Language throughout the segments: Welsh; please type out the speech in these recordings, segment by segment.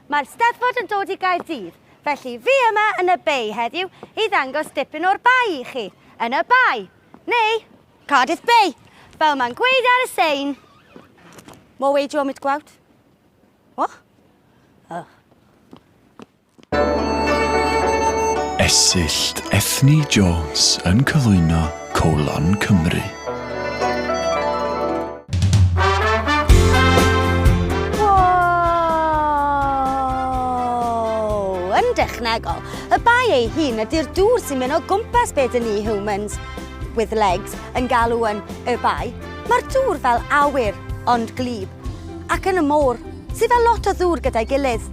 Mae'r Steddfod yn dod i Gaerdydd, felly fi yma yn y BAE heddiw i ddangos dipyn o'r BAE i chi. Yn y BAE, neu Cardiff BAE, fel mae'n gweud ar y sein. More way do you want me to go out? What? Oh. Esyllt Ethni-Jones yn cyflwyno Colon Cymru. Yn dechnegol, y BAE ei hun ydy'r dŵr sy'n mynd o gwmpas beth yn ni humans with legs yn galw yn y BAE. Mae'r dŵr fel awyr ond glib ac yn y môr sydd fel lot o ddŵr gyda'i gilydd.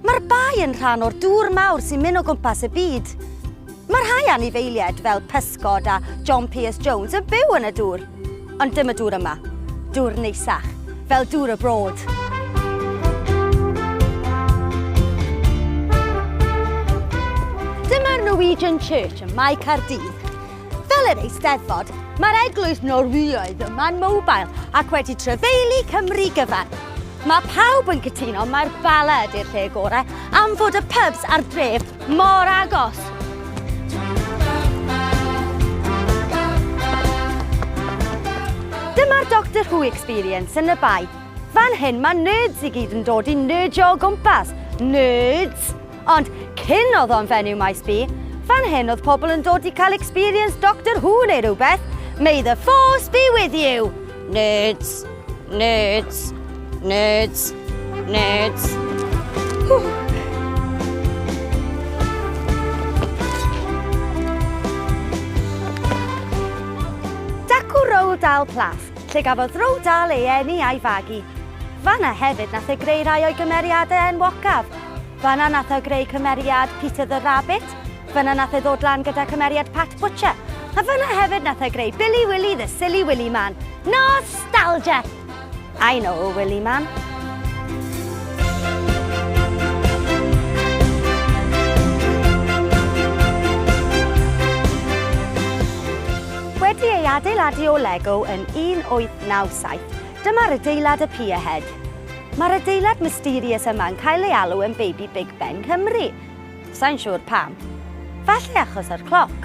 Mae'r BAE yn rhan o'r dŵr mawr sy'n mynd o gwmpas y byd. Mae'r rhai anifeiliaid fel pysgod a John Pierce Jones yn byw yn y dŵr. Ond dim y dŵr yma, dŵr neisach, fel dŵr y brod. Dyma'r Norwegian Church yn Mae'r Caerdydd. Fel yr Eisteddfod, mae'r eglwys Norwyaidd yma'n mobile ac wedi trefeili Cymru gyfan. Mae pawb yn cytuno mae'r Bala ydy'r lle gorau am fod y pubs a'r dref mor agos. Dyma'r Doctor Who experience yn y BAE. Fan hyn mae nerds i gyd yn dod i nerdio o gwmpas. Nerds! Ond cyn oedd o'n fenyw maes B, fan hyn oedd pobl yn dod i cael experience Doctor Who neu rhywbeth. May the force be with you! Nerds! Nerds! Nerds! Nerds! Dacw Roald Dahl Plath, lle gafodd Roald Dahl ei eni a'i fagu. Fanna hefyd nath e greu rai o'i gymeriadau enwocaf. Fanna nath e greu cymeriad Peter the Rabbit, fanna nath e ddod lan gyda cymeriad Pat Butcher, a fanna hefyd nath e greu Billy Willy the Silly Willy Man. Nostalgia! I know a Willy Man. Wedi ei adeiladu o Lego yn 1897, dyma'r adeilad y Pierhead. Mae'r adeilad mysterious yma'n cael ei alw yn Baby Big Ben Cymru. Sa'n siŵr pam. Falle achos yr cloc.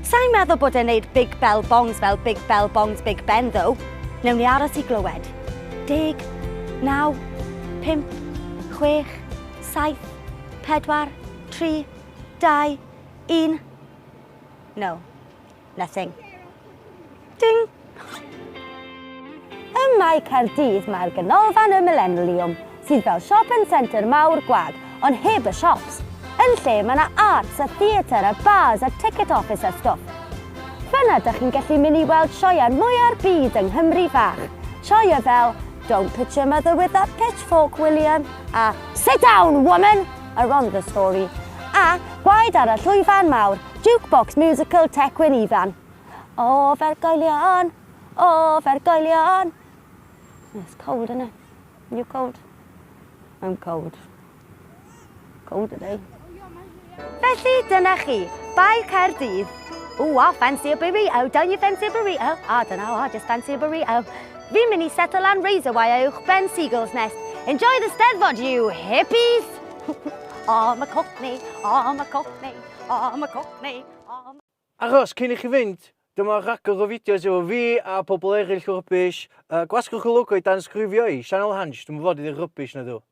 Sa'n meddwl bod e'n neud Big Bell Bongs fel Big Bell Bongs Big Ben, ddo. Newn ni aros i glywed. 10, 9, 5, 6, 7, 4, 3, 2, 1. No, nothing. Ding! Ym Mae'r Caerdydd mae'r ganolfan y Millennium, sydd fel shopping centre mawr gwag, ond heb y shops. Yn lle mae yna arts, a theatr, a bars, a ticket office a stwff. Fanna dych chi'n gallu mynd i weld sioeau mwyaf byd yng Nghymru fach. Sioeau fel Don't Pitch Your Mother with That Pitchfork, William, a Sit Down, Woman, are on the story. A gwaed ar y llwyfan mawr, jukebox musical Tecwyn Ifan. O Fergoelion, o Fergoelion. It's cold, isn't it? You cold? I'm cold. Cold today. Felly dyna chi, BAE Caerdydd. Ooh, I fancy a burrito. Don't you fancy a burrito? I don't know, I just fancy a burrito. Fi'n mynd I settle lan razorwire uwch ben Seagull's Nest. Enjoy the Steddfod, you hippies! I'm a cockney, I'm a cockney, I'm a cockney, I'm a... Achos, cyn I chi fynd, dyma rhagor o fideos efo fi a pobl eraill o rybys. Gwasgwch y logo I dan sgrifio I, Sianel Hans, dwi'n fod i'r rybys na dw.